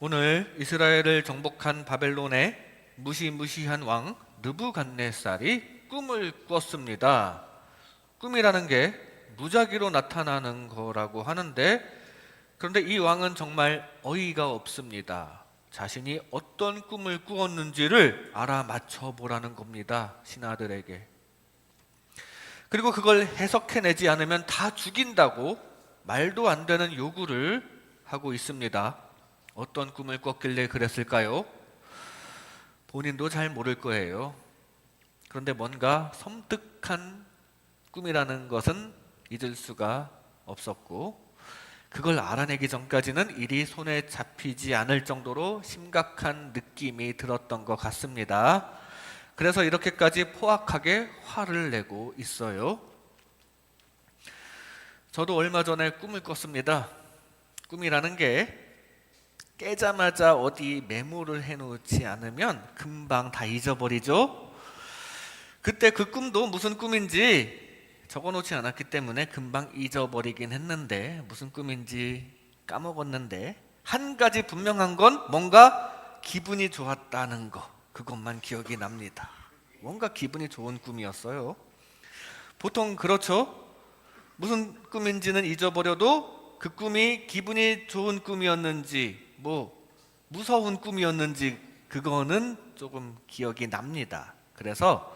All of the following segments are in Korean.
오늘 이스라엘을 정복한 바벨론의 무시무시한 왕 느부갓네살이 꿈을 꿨습니다. 꿈이라는 게 무작위로 나타나는 거라고 하는데, 그런데 이 왕은 정말 어이가 없습니다. 자신이 어떤 꿈을 꾸었는지를 알아맞혀 보라는 겁니다, 신하들에게. 그리고 그걸 해석해내지 않으면 다 죽인다고 말도 안 되는 요구를 하고 있습니다. 어떤 꿈을 꿨길래 그랬을까요? 본인도 잘 모를 거예요. 그런데 뭔가 섬뜩한 꿈이라는 것은 잊을 수가 없었고, 그걸 알아내기 전까지는 일이 손에 잡히지 않을 정도로 심각한 느낌이 들었던 것 같습니다. 그래서 이렇게까지 포악하게 화를 내고 있어요. 저도 얼마 전에 꿈을 꿨습니다. 꿈이라는 게 깨자마자 어디 메모를 해놓지 않으면 금방 다 잊어버리죠. 그때 그 꿈도 무슨 꿈인지 적어놓지 않았기 때문에 금방 잊어버리긴 했는데, 무슨 꿈인지 까먹었는데, 한 가지 분명한 건 뭔가 기분이 좋았다는 거, 그것만 기억이 납니다. 뭔가 기분이 좋은 꿈이었어요. 보통 그렇죠. 무슨 꿈인지는 잊어버려도 그 꿈이 기분이 좋은 꿈이었는지, 무서운 꿈이었는지 그거는 조금 기억이 납니다. 그래서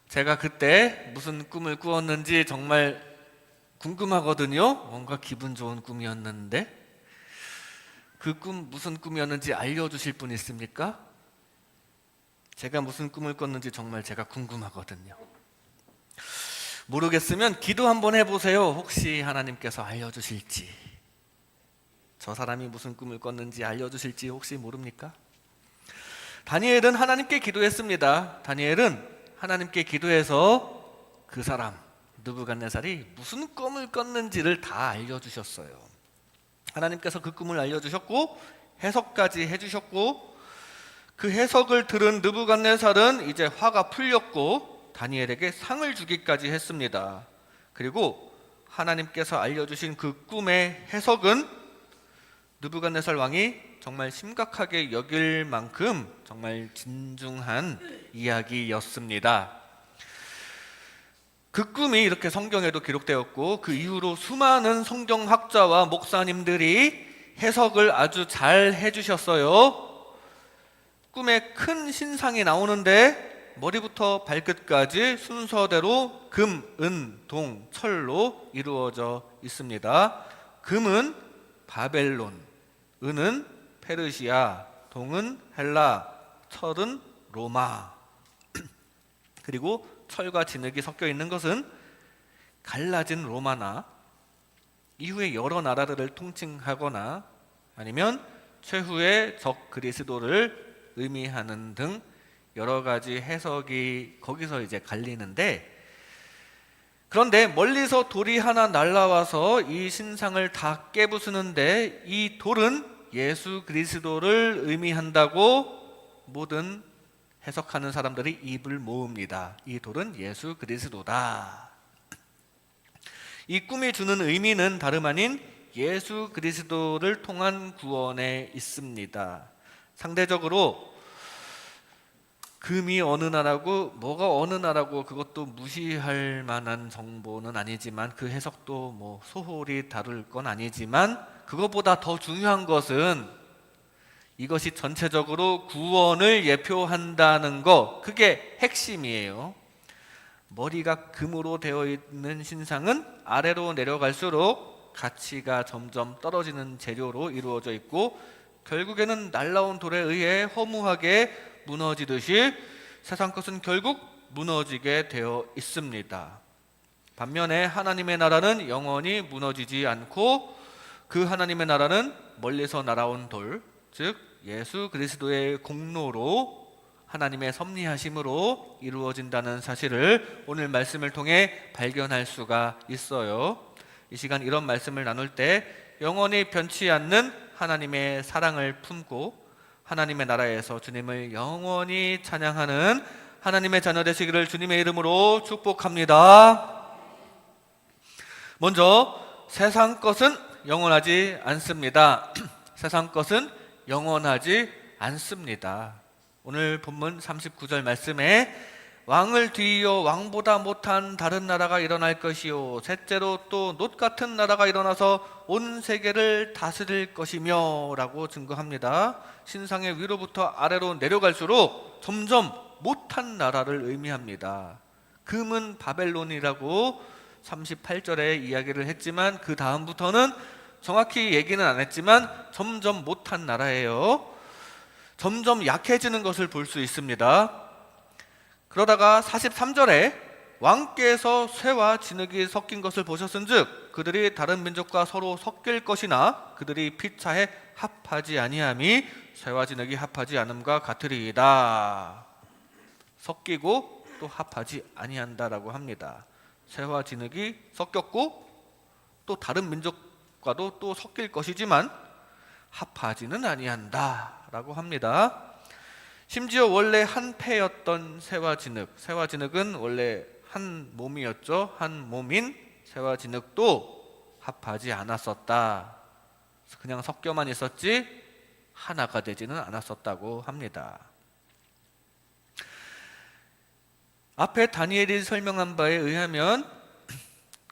제가 그때 무슨 꿈을 꾸었는지 정말 궁금하거든요. 뭔가 기분 좋은 꿈이었는데, 그 꿈 무슨 꿈이었는지 알려주실 분 있습니까? 제가 무슨 꿈을 꿨는지 정말 제가 궁금하거든요. 모르겠으면 기도 한번 해보세요. 혹시 하나님께서 알려주실지. 저 사람이 무슨 꿈을 꿨는지 알려주실지 혹시 모릅니까? 다니엘은 하나님께 기도했습니다. 다니엘은 하나님께 기도해서 그 사람 느부갓네살이 무슨 꿈을 꿨는지를 다 알려주셨어요. 하나님께서 그 꿈을 알려주셨고 해석까지 해주셨고, 그 해석을 들은 느부갓네살은 이제 화가 풀렸고 다니엘에게 상을 주기까지 했습니다. 그리고 하나님께서 알려주신 그 꿈의 해석은 느부갓네살 왕이 정말 심각하게 여길 만큼 정말 진중한 이야기였습니다. 그 꿈이 이렇게 성경에도 기록되었고, 그 이후로 수많은 성경학자와 목사님들이 해석을 아주 잘 해주셨어요. 꿈에 큰 신상이 나오는데 머리부터 발끝까지 순서대로 금, 은, 동, 철로 이루어져 있습니다. 금은 바벨론, 은은 페르시아, 동은 헬라, 철은 로마. 그리고 철과 진흙이 섞여 있는 것은 갈라진 로마나 이후에 여러 나라들을 통칭하거나 아니면 최후의 적 그리스도를 의미하는 등 여러 가지 해석이 거기서 이제 갈리는데, 그런데 멀리서 돌이 하나 날아와서 이 신상을 다 깨부수는데, 이 돌은 예수 그리스도를 의미한다고 모든 해석하는 사람들이 입을 모읍니다. 이 돌은 예수 그리스도다. 이 꿈이 주는 의미는 다름 아닌 예수 그리스도를 통한 구원에 있습니다. 상대적으로 금이 어느 나라고 뭐가 어느 나라고 그것도 무시할 만한 정보는 아니지만, 그 해석도 소홀히 다룰 건 아니지만, 그것보다 더 중요한 것은 이것이 전체적으로 구원을 예표한다는 거, 그게 핵심이에요. 머리가 금으로 되어 있는 신상은 아래로 내려갈수록 가치가 점점 떨어지는 재료로 이루어져 있고, 결국에는 날라온 돌에 의해 허무하게 무너지듯이 세상 것은 결국 무너지게 되어 있습니다. 반면에 하나님의 나라는 영원히 무너지지 않고, 그 하나님의 나라는 멀리서 날아온 돌, 즉 예수 그리스도의 공로로 하나님의 섭리하심으로 이루어진다는 사실을 오늘 말씀을 통해 발견할 수가 있어요. 이 시간 이런 말씀을 나눌 때 영원히 변치 않는 하나님의 사랑을 품고 하나님의 나라에서 주님을 영원히 찬양하는 하나님의 자녀 되시기를 주님의 이름으로 축복합니다. 먼저 세상 것은 영원하지 않습니다. 세상 것은 영원하지 않습니다. 오늘 본문 39절 말씀에 왕을 뒤이어 왕보다 못한 다른 나라가 일어날 것이요 셋째로 또 놋 같은 나라가 일어나서 온 세계를 다스릴 것이며 라고 증거합니다. 신상의 위로부터 아래로 내려갈수록 점점 못한 나라를 의미합니다. 금은 바벨론이라고 38절에 이야기를 했지만 그 다음부터는 정확히 얘기는 안 했지만 점점 못한 나라예요. 점점 약해지는 것을 볼 수 있습니다. 그러다가 43절에 왕께서 쇠와 진흙이 섞인 것을 보셨은즉 그들이 다른 민족과 서로 섞일 것이나 그들이 피차에 합하지 아니함이 쇠와 진흙이 합하지 않음과 같으리이다. 섞이고 또 합하지 아니한다라고 합니다. 쇠와 진흙이 섞였고 또 다른 민족과도 또 섞일 것이지만 합하지는 아니한다라고 합니다. 심지어 원래 한 패였던 쇠와 진흙, 쇠와 진흙은 원래 한 몸이었죠. 한 몸인 쇠와 진흙도 합하지 않았었다. 그냥 섞여만 있었지 하나가 되지는 않았었다고 합니다. 앞에 다니엘이 설명한 바에 의하면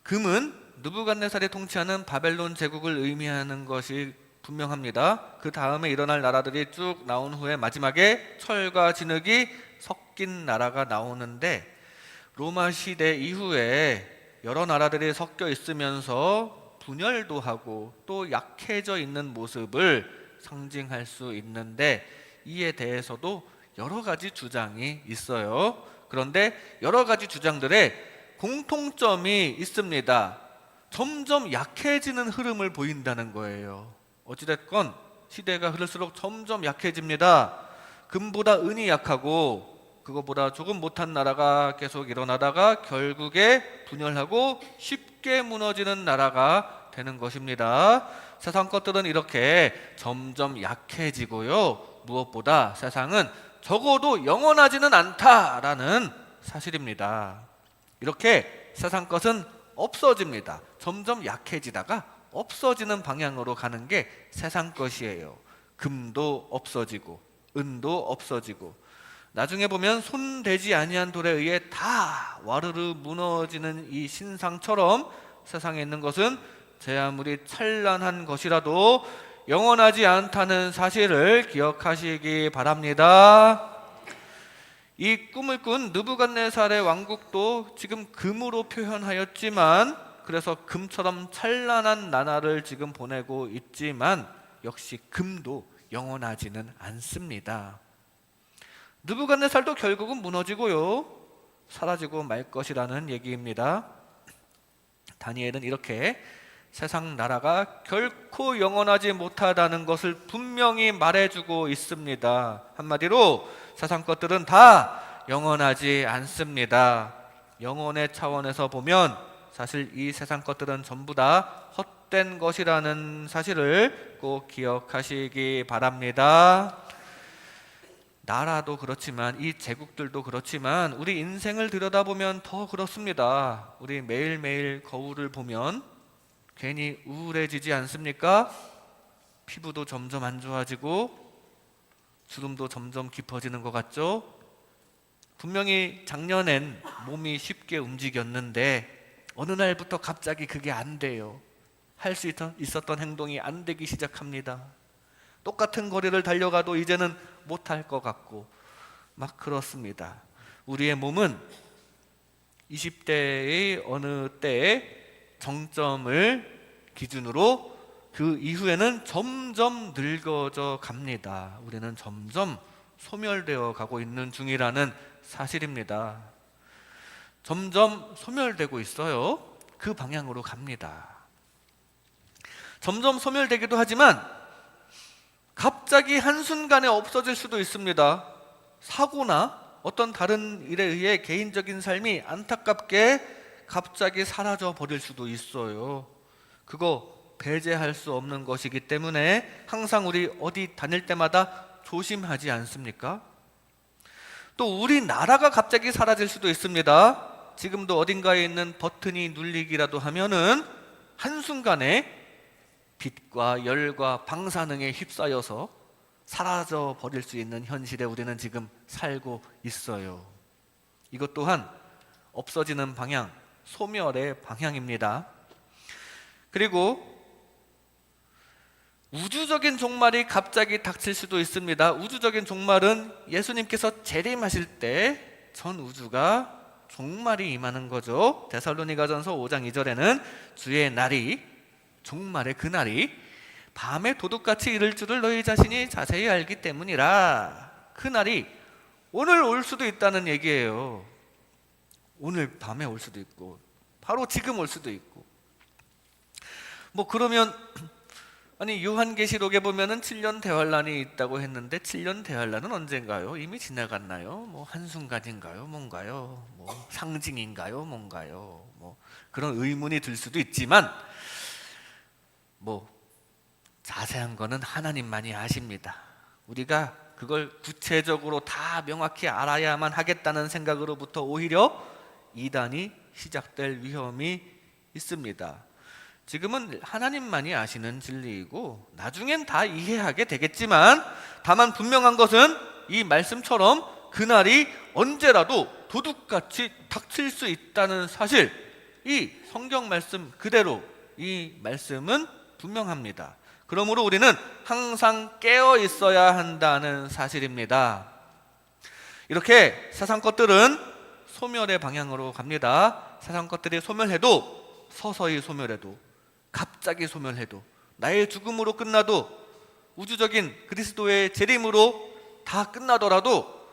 금은 느부갓네살이 통치하는 바벨론 제국을 의미하는 것이 분명합니다. 그 다음에 일어날 나라들이 쭉 나온 후에 마지막에 철과 진흙이 섞인 나라가 나오는데 로마 시대 이후에 여러 나라들이 섞여 있으면서 분열도 하고 또 약해져 있는 모습을 상징할 수 있는데 이에 대해서도 여러 가지 주장이 있어요. 그런데 여러 가지 주장들에 공통점이 있습니다. 점점 약해지는 흐름을 보인다는 거예요. 어찌됐건 시대가 흐를수록 점점 약해집니다. 금보다 은이 약하고 그것보다 조금 못한 나라가 계속 일어나다가 결국에 분열하고 쉽게 무너지는 나라가 되는 것입니다. 세상 것들은 이렇게 점점 약해지고요. 무엇보다 세상은 적어도 영원하지는 않다라는 사실입니다. 이렇게 세상 것은 없어집니다. 점점 약해지다가 없어지는 방향으로 가는 게 세상 것이에요. 금도 없어지고 은도 없어지고 나중에 보면 손대지 아니한 돌에 의해 다 와르르 무너지는 이 신상처럼 세상에 있는 것은 제 아무리 찬란한 것이라도 영원하지 않다는 사실을 기억하시기 바랍니다. 이 꿈을 꾼 느부갓네살의 왕국도 지금 금으로 표현하였지만 그래서 금처럼 찬란한 나라를 지금 보내고 있지만 역시 금도 영원하지는 않습니다. 느부갓네살도 결국은 무너지고요. 사라지고 말 것이라는 얘기입니다. 다니엘은 이렇게 세상 나라가 결코 영원하지 못하다는 것을 분명히 말해주고 있습니다. 한마디로 세상 것들은 다 영원하지 않습니다. 영혼의 차원에서 보면 사실 이 세상 것들은 전부 다 헛된 것이라는 사실을 꼭 기억하시기 바랍니다. 나라도 그렇지만 이 제국들도 그렇지만 우리 인생을 들여다보면 더 그렇습니다. 우리 매일매일 거울을 보면 괜히 우울해지지 않습니까? 피부도 점점 안 좋아지고 주름도 점점 깊어지는 것 같죠? 분명히 작년엔 몸이 쉽게 움직였는데 어느 날부터 갑자기 그게 안 돼요. 할 수 있었던 행동이 안 되기 시작합니다. 똑같은 거리를 달려가도 이제는 못할 것 같고 막 그렇습니다. 우리의 몸은 20대의 어느 때에 정점을 기준으로 그 이후에는 점점 늙어져 갑니다. 우리는 점점 소멸되어 가고 있는 중이라는 사실입니다. 점점 소멸되고 있어요. 그 방향으로 갑니다. 점점 소멸되기도 하지만 갑자기 한순간에 없어질 수도 있습니다. 사고나 어떤 다른 일에 의해 개인적인 삶이 안타깝게 갑자기 사라져 버릴 수도 있어요. 그거 배제할 수 없는 것이기 때문에 항상 우리 어디 다닐 때마다 조심하지 않습니까? 또 우리나라가 갑자기 사라질 수도 있습니다. 지금도 어딘가에 있는 버튼이 눌리기라도 하면은 한순간에 빛과 열과 방사능에 휩싸여서 사라져 버릴 수 있는 현실에 우리는 지금 살고 있어요. 이것 또한 없어지는 방향, 소멸의 방향입니다. 그리고 우주적인 종말이 갑자기 닥칠 수도 있습니다. 우주적인 종말은 예수님께서 재림하실 때 전 우주가 종말이 임하는 거죠. 데살로니가전서 5장 2절에는 주의 날이, 종말의 그날이 밤에 도둑같이 이를 줄을 너희 자신이 자세히 알기 때문이라. 그날이 오늘 올 수도 있다는 얘기예요. 오늘 밤에 올 수도 있고 바로 지금 올 수도 있고. 그러면 아니 요한계시록에 보면은 7년 대환란이 있다고 했는데 7년 대환란은 언젠가요? 이미 지나갔나요? 한순간인가요? 뭔가요? 상징인가요? 뭔가요? 그런 의문이 들 수도 있지만 자세한 거는 하나님만이 아십니다. 우리가 그걸 구체적으로 다 명확히 알아야만 하겠다는 생각으로부터 오히려 이단이 시작될 위험이 있습니다. 지금은 하나님만이 아시는 진리이고 나중엔 다 이해하게 되겠지만, 다만 분명한 것은 이 말씀처럼 그날이 언제라도 도둑같이 닥칠 수 있다는 사실, 이 성경 말씀 그대로 이 말씀은 분명합니다. 그러므로 우리는 항상 깨어 있어야 한다는 사실입니다. 이렇게 세상 것들은 소멸의 방향으로 갑니다. 세상 것들이 소멸해도, 서서히 소멸해도, 갑자기 소멸해도, 나의 죽음으로 끝나도, 우주적인 그리스도의 재림으로 다 끝나더라도,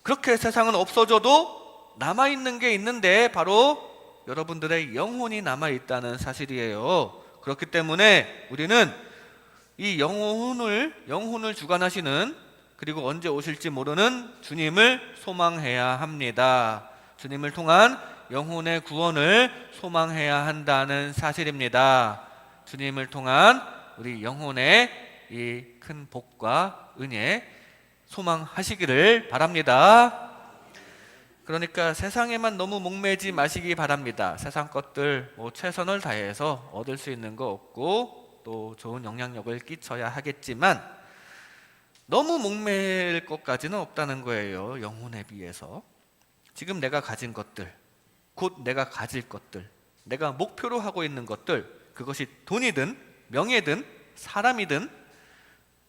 그렇게 세상은 없어져도 남아있는 게 있는데 바로 여러분들의 영혼이 남아있다는 사실이에요. 그렇기 때문에 우리는 이 영혼을 주관하시는, 그리고 언제 오실지 모르는 주님을 소망해야 합니다. 주님을 통한 영혼의 구원을 소망해야 한다는 사실입니다. 주님을 통한 우리 영혼의 이 큰 복과 은혜 소망하시기를 바랍니다. 그러니까 세상에만 너무 목매지 마시기 바랍니다. 세상 것들 최선을 다해서 얻을 수 있는 거 얻고 또 좋은 영향력을 끼쳐야 하겠지만 너무 목매일 것까지는 없다는 거예요. 영혼에 비해서. 지금 내가 가진 것들, 곧 내가 가질 것들, 내가 목표로 하고 있는 것들, 그것이 돈이든 명예든 사람이든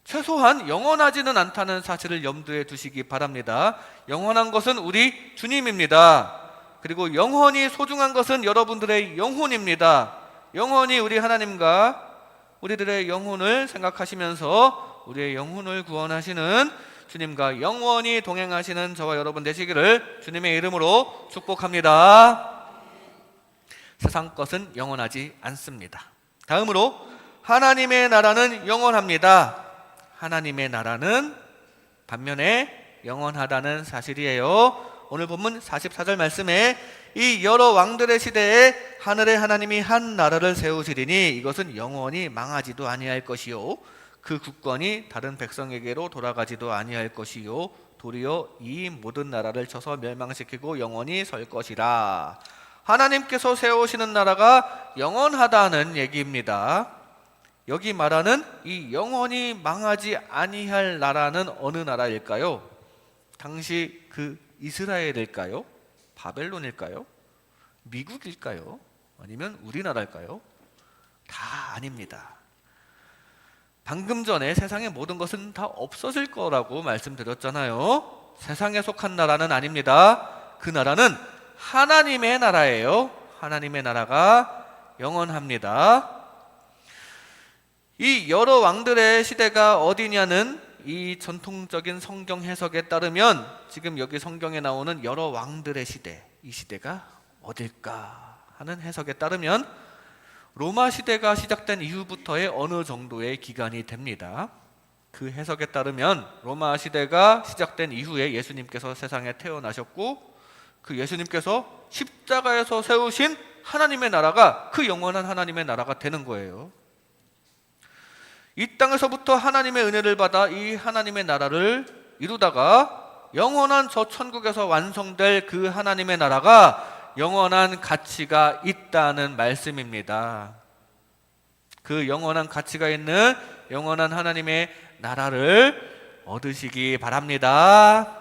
최소한 영원하지는 않다는 사실을 염두에 두시기 바랍니다. 영원한 것은 우리 주님입니다. 그리고 영원히 소중한 것은 여러분들의 영혼입니다. 영원히 우리 하나님과 우리들의 영혼을 생각하시면서 우리의 영혼을 구원하시는 주님과 영원히 동행하시는 저와 여러분 되시기를 주님의 이름으로 축복합니다. 세상 것은 영원하지 않습니다. 다음으로 하나님의 나라는 영원합니다. 하나님의 나라는 반면에 영원하다는 사실이에요. 오늘 본문 44절 말씀에 이 여러 왕들의 시대에 하늘의 하나님이 한 나라를 세우시리니 이것은 영원히 망하지도 아니할 것이요 그 국권이 다른 백성에게로 돌아가지도 아니할 것이요 도리어 이 모든 나라를 쳐서 멸망시키고 영원히 설 것이라. 하나님께서 세우시는 나라가 영원하다는 얘기입니다. 여기 말하는 이 영원히 망하지 아니할 나라는 어느 나라일까요? 당시 그 이스라엘일까요? 바벨론일까요? 미국일까요? 아니면 우리나라일까요? 다 아닙니다. 방금 전에 세상의 모든 것은 다 없어질 거라고 말씀드렸잖아요. 세상에 속한 나라는 아닙니다. 그 나라는 하나님의 나라예요. 하나님의 나라가 영원합니다. 이 여러 왕들의 시대가 어디냐는 이 전통적인 성경 해석에 따르면 지금 여기 성경에 나오는 여러 왕들의 시대, 이 시대가 어딜까 하는 해석에 따르면 로마 시대가 시작된 이후부터의 어느 정도의 기간이 됩니다. 그 해석에 따르면 로마 시대가 시작된 이후에 예수님께서 세상에 태어나셨고 그 예수님께서 십자가에서 세우신 하나님의 나라가 그 영원한 하나님의 나라가 되는 거예요. 이 땅에서부터 하나님의 은혜를 받아 이 하나님의 나라를 이루다가 영원한 저 천국에서 완성될 그 하나님의 나라가 영원한 가치가 있다는 말씀입니다. 그 영원한 가치가 있는 영원한 하나님의 나라를 얻으시기 바랍니다.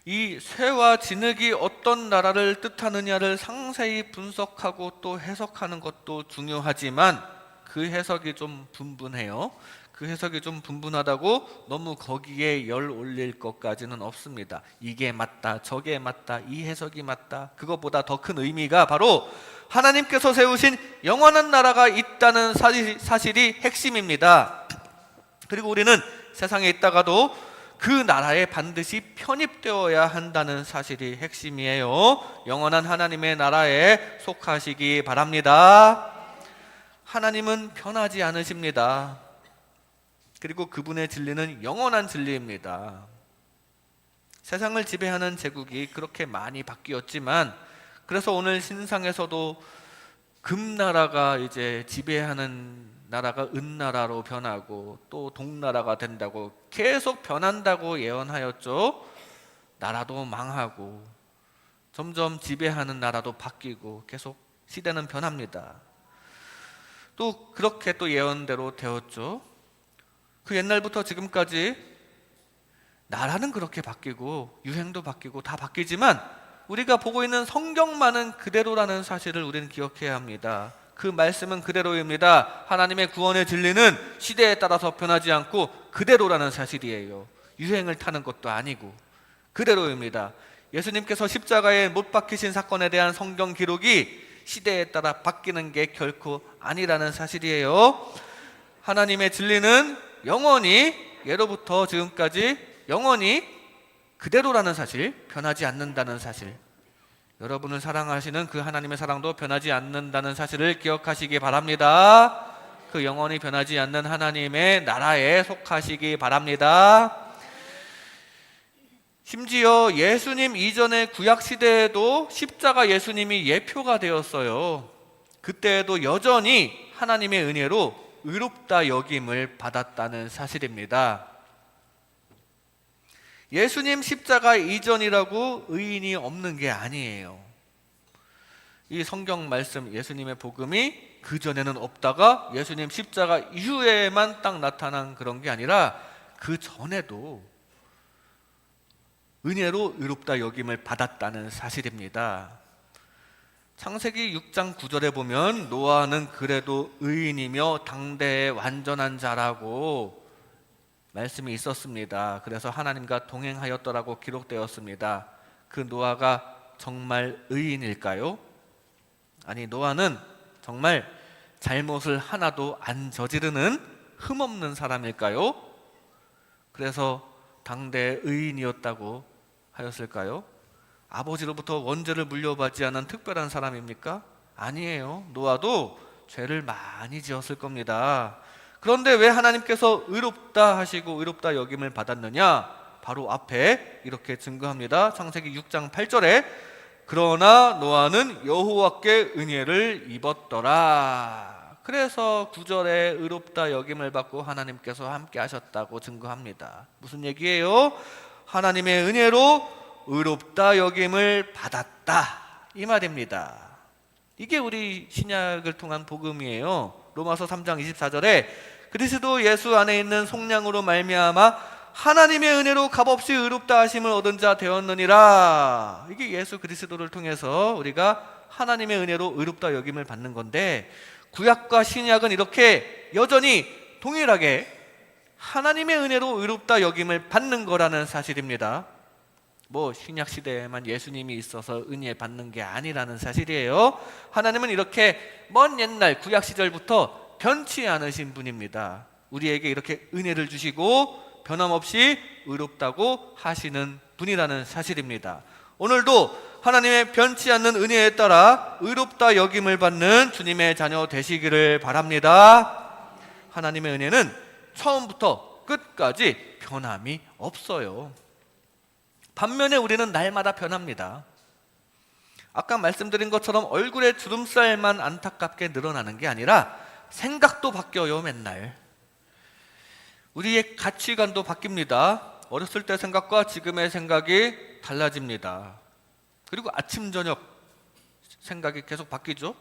이 쇠와 진흙이 어떤 나라를 뜻하느냐를 상세히 분석하고 또 해석하는 것도 중요하지만 그 해석이 좀 분분해요. 그 해석이 좀 분분하다고 너무 거기에 열 올릴 것까지는 없습니다. 이게 맞다, 저게 맞다, 이 해석이 맞다. 그것보다 더 큰 의미가 바로 하나님께서 세우신 영원한 나라가 있다는 사실이 핵심입니다. 그리고 우리는 세상에 있다가도 그 나라에 반드시 편입되어야 한다는 사실이 핵심이에요. 영원한 하나님의 나라에 속하시기 바랍니다. 하나님은 변하지 않으십니다. 그리고 그분의 진리는 영원한 진리입니다. 세상을 지배하는 제국이 그렇게 많이 바뀌었지만, 그래서 오늘 신상에서도 금나라가 이제 지배하는 나라가 은나라로 변하고 또 동나라가 된다고 계속 변한다고 예언하였죠. 나라도 망하고 점점 지배하는 나라도 바뀌고 계속 시대는 변합니다. 또 그렇게 또 예언대로 되었죠. 그 옛날부터 지금까지 나라는 그렇게 바뀌고 유행도 바뀌고 다 바뀌지만 우리가 보고 있는 성경만은 그대로라는 사실을 우리는 기억해야 합니다. 그 말씀은 그대로입니다. 하나님의 구원의 진리는 시대에 따라서 변하지 않고 그대로라는 사실이에요. 유행을 타는 것도 아니고 그대로입니다. 예수님께서 십자가에 못 박히신 사건에 대한 성경 기록이 시대에 따라 바뀌는 게 결코 아니라는 사실이에요. 하나님의 진리는 영원히 예로부터 지금까지 영원히 그대로라는 사실, 변하지 않는다는 사실, 여러분을 사랑하시는 그 하나님의 사랑도 변하지 않는다는 사실을 기억하시기 바랍니다. 그 영원히 변하지 않는 하나님의 나라에 속하시기 바랍니다. 심지어 예수님 이전의 구약시대에도 십자가 예수님이 예표가 되었어요. 그때에도 여전히 하나님의 은혜로 의롭다 여김을 받았다는 사실입니다. 예수님 십자가 이전이라고 의인이 없는 게 아니에요. 이 성경 말씀, 예수님의 복음이 그 전에는 없다가 예수님 십자가 이후에만 딱 나타난 그런 게 아니라 그 전에도 은혜로 의롭다 여김을 받았다는 사실입니다. 창세기 6장 9절에 보면 노아는 그래도 의인이며 당대의 완전한 자라고 말씀이 있었습니다. 그래서 하나님과 동행하였더라고 기록되었습니다. 그 노아가 정말 의인일까요? 아니, 노아는 정말 잘못을 하나도 안 저지르는 흠없는 사람일까요? 그래서 당대의 의인이었다고 하였을까요? 아버지로부터 원죄를 물려받지 않은 특별한 사람입니까? 아니에요. 노아도 죄를 많이 지었을 겁니다. 그런데 왜 하나님께서 의롭다 하시고 의롭다 여김을 받았느냐? 바로 앞에 이렇게 증거합니다. 창세기 6장 8절에 그러나 노아는 여호와께 은혜를 입었더라. 그래서 9절에 의롭다 여김을 받고 하나님께서 함께 하셨다고 증거합니다. 무슨 얘기예요? 하나님의 은혜로 의롭다 여김을 받았다, 이 말입니다. 이게 우리 신약을 통한 복음이에요. 로마서 3장 24절에 그리스도 예수 안에 있는 속량으로 말미암아 하나님의 은혜로 값없이 의롭다 하심을 얻은 자 되었느니라. 이게 예수 그리스도를 통해서 우리가 하나님의 은혜로 의롭다 여김을 받는 건데, 구약과 신약은 이렇게 여전히 동일하게 하나님의 은혜로 의롭다 여김을 받는 거라는 사실입니다. 뭐 신약 시대에만 예수님이 있어서 은혜 받는 게 아니라는 사실이에요. 하나님은 이렇게 먼 옛날 구약 시절부터 변치 않으신 분입니다. 우리에게 이렇게 은혜를 주시고 변함없이 의롭다고 하시는 분이라는 사실입니다. 오늘도 하나님의 변치 않는 은혜에 따라 의롭다 여김을 받는 주님의 자녀 되시기를 바랍니다. 하나님의 은혜는 처음부터 끝까지 변함이 없어요. 반면에 우리는 날마다 변합니다. 아까 말씀드린 것처럼 얼굴의 주름살만 안타깝게 늘어나는 게 아니라 생각도 바뀌어요. 맨날 우리의 가치관도 바뀝니다. 어렸을 때 생각과 지금의 생각이 달라집니다. 그리고 아침 저녁 생각이 계속 바뀌죠.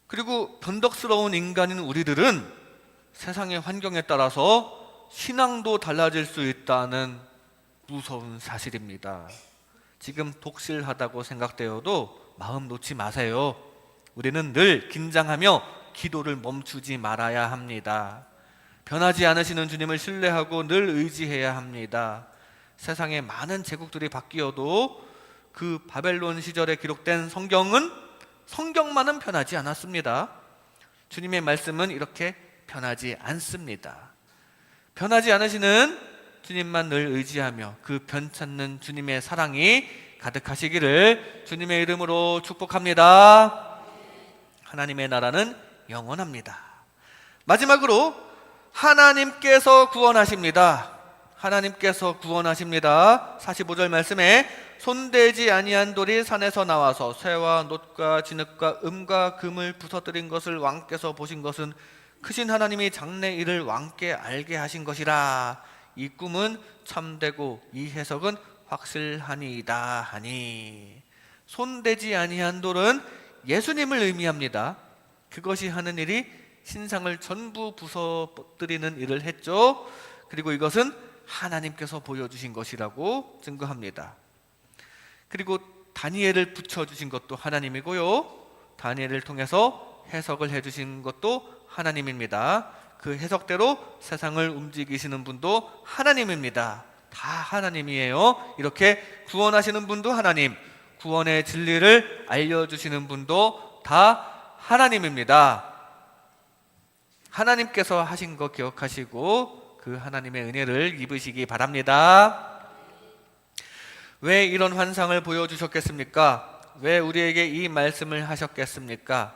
그리고 변덕스러운 인간인 우리들은 세상의 환경에 따라서 신앙도 달라질 수 있다는 무서운 사실입니다. 지금 독실하다고 생각되어도 마음 놓지 마세요. 우리는 늘 긴장하며 기도를 멈추지 말아야 합니다. 변하지 않으시는 주님을 신뢰하고 늘 의지해야 합니다. 세상에 많은 제국들이 바뀌어도 그 바벨론 시절에 기록된 성경만은 변하지 않았습니다. 주님의 말씀은 이렇게 변하지 않습니다. 변하지 않으시는 주님만 늘 의지하며 그 변찮는 주님의 사랑이 가득하시기를 주님의 이름으로 축복합니다. 하나님의 나라는 영원합니다. 마지막으로 하나님께서 구원하십니다. 하나님께서 구원하십니다. 45절 말씀에 손대지 아니한 돌이 산에서 나와서 쇠와 놋과 진흙과 음과 금을 부서뜨린 것을 왕께서 보신 것은 크신 하나님이 장래 일을 왕께 알게 하신 것이라. 이 꿈은 참되고 이 해석은 확실하니이다 하니. 손대지 아니한 돌은 예수님을 의미합니다. 그것이 하는 일이 신상을 전부 부서뜨리는 일을 했죠. 그리고 이것은 하나님께서 보여주신 것이라고 증거합니다. 그리고 다니엘을 붙여주신 것도 하나님이고요, 다니엘을 통해서 해석을 해주신 것도 하나님입니다. 그 해석대로 세상을 움직이시는 분도 하나님입니다. 다 하나님이에요. 이렇게 구원하시는 분도 하나님, 구원의 진리를 알려주시는 분도 다 하나님입니다. 하나님께서 하신 거 기억하시고 그 하나님의 은혜를 입으시기 바랍니다. 왜 이런 환상을 보여주셨겠습니까? 왜 우리에게 이 말씀을 하셨겠습니까?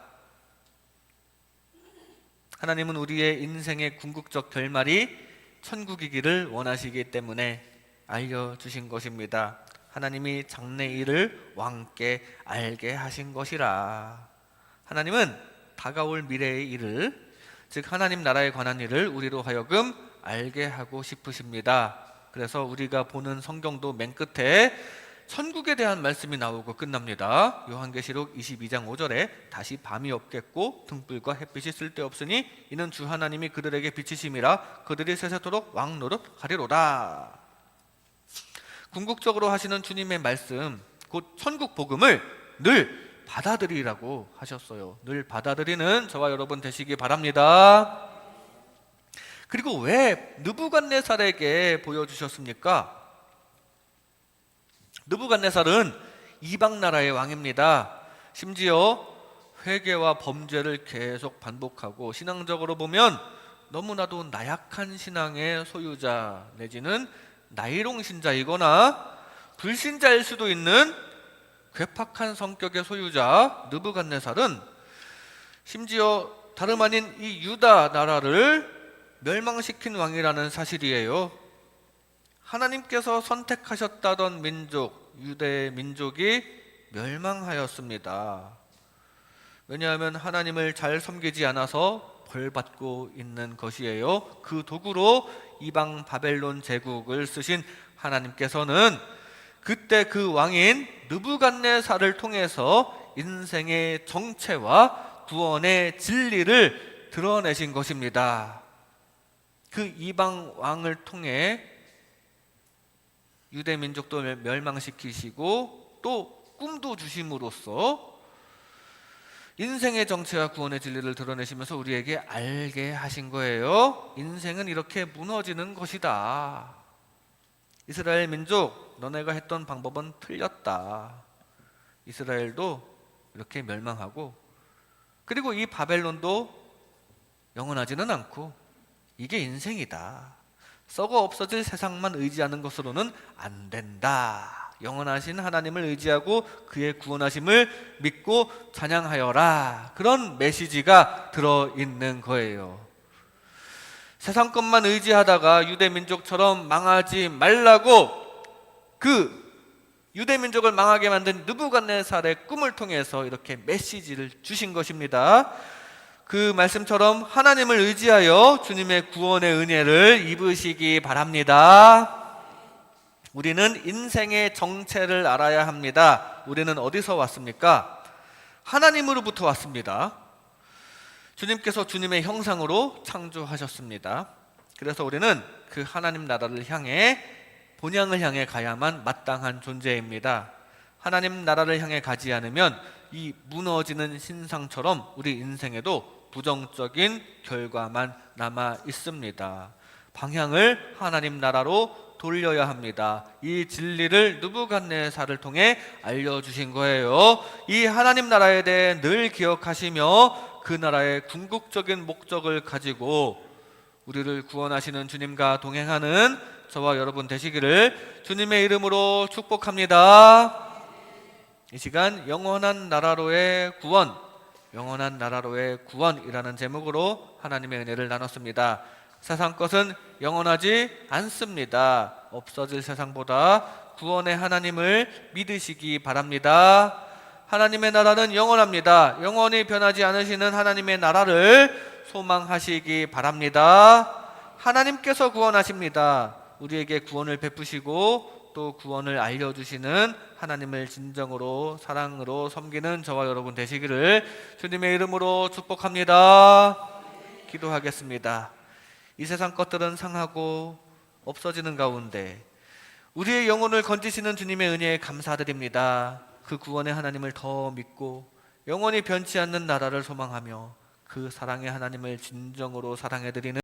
하나님은 우리의 인생의 궁극적 결말이 천국이기를 원하시기 때문에 알려주신 것입니다. 하나님이 장래 일을 왕께 알게 하신 것이라. 하나님은 다가올 미래의 일을, 즉 하나님 나라에 관한 일을 우리로 하여금 알게 하고 싶으십니다. 그래서 우리가 보는 성경도 맨 끝에 천국에 대한 말씀이 나오고 끝납니다. 요한계시록 22장 5절에 다시 밤이 없겠고 등불과 햇빛이 쓸데없으니 이는 주 하나님이 그들에게 빛이심이라 그들이 세세토록 왕 노릇하리로다. 궁극적으로 하시는 주님의 말씀, 곧 천국 복음을 늘 받아들이라고 하셨어요. 늘 받아들이는 저와 여러분 되시기 바랍니다. 그리고 왜 느부갓네살에게 보여주셨습니까? 느부갓네살은 이방 나라의 왕입니다. 심지어 회개와 범죄를 계속 반복하고 신앙적으로 보면 너무나도 나약한 신앙의 소유자 내지는 나이롱 신자이거나 불신자일 수도 있는 괴팍한 성격의 소유자 느부갓네살은 심지어 다름 아닌 이 유다 나라를 멸망시킨 왕이라는 사실이에요. 하나님께서 선택하셨다던 민족, 유대 민족이 멸망하였습니다. 왜냐하면 하나님을 잘 섬기지 않아서 벌받고 있는 것이에요. 그 도구로 이방 바벨론 제국을 쓰신 하나님께서는 그때 그 왕인 느부갓네살을 통해서 인생의 정체와 구원의 진리를 드러내신 것입니다. 그 이방 왕을 통해 유대 민족도 멸망시키시고 또 꿈도 주심으로써 인생의 정체와 구원의 진리를 드러내시면서 우리에게 알게 하신 거예요. 인생은 이렇게 무너지는 것이다. 이스라엘 민족, 너네가 했던 방법은 틀렸다. 이스라엘도 이렇게 멸망하고, 그리고 이 바벨론도 영원하지는 않고, 이게 인생이다. 썩어 없어질 세상만 의지하는 것으로는 안 된다. 영원하신 하나님을 의지하고 그의 구원하심을 믿고 찬양하여라. 그런 메시지가 들어있는 거예요. 세상 것만 의지하다가 유대 민족처럼 망하지 말라고 그 유대 민족을 망하게 만든 느부갓네살의 꿈을 통해서 이렇게 메시지를 주신 것입니다. 그 말씀처럼 하나님을 의지하여 주님의 구원의 은혜를 입으시기 바랍니다. 우리는 인생의 정체를 알아야 합니다. 우리는 어디서 왔습니까? 하나님으로부터 왔습니다. 주님께서 주님의 형상으로 창조하셨습니다. 그래서 우리는 그 하나님 나라를 향해, 본향을 향해 가야만 마땅한 존재입니다. 하나님 나라를 향해 가지 않으면 이 무너지는 신상처럼 우리 인생에도 부정적인 결과만 남아 있습니다. 방향을 하나님 나라로 돌려야 합니다. 이 진리를 느부갓네살을 통해 알려주신 거예요. 이 하나님 나라에 대해 늘 기억하시며 그 나라의 궁극적인 목적을 가지고 우리를 구원하시는 주님과 동행하는 저와 여러분 되시기를 주님의 이름으로 축복합니다. 이 시간 영원한 나라로의 구원, 영원한 나라로의 구원이라는 제목으로 하나님의 은혜를 나눴습니다. 세상 것은 영원하지 않습니다. 없어질 세상보다 구원의 하나님을 믿으시기 바랍니다. 하나님의 나라는 영원합니다. 영원히 변하지 않으시는 하나님의 나라를 소망하시기 바랍니다. 하나님께서 구원하십니다. 우리에게 구원을 베푸시고 또 구원을 알려주시는 하나님을 진정으로 사랑으로 섬기는 저와 여러분 되시기를 주님의 이름으로 축복합니다. 기도하겠습니다. 이 세상 것들은 상하고 없어지는 가운데 우리의 영혼을 건지시는 주님의 은혜에 감사드립니다. 그 구원의 하나님을 더 믿고 영원히 변치 않는 나라를 소망하며 그 사랑의 하나님을 진정으로 사랑해드리는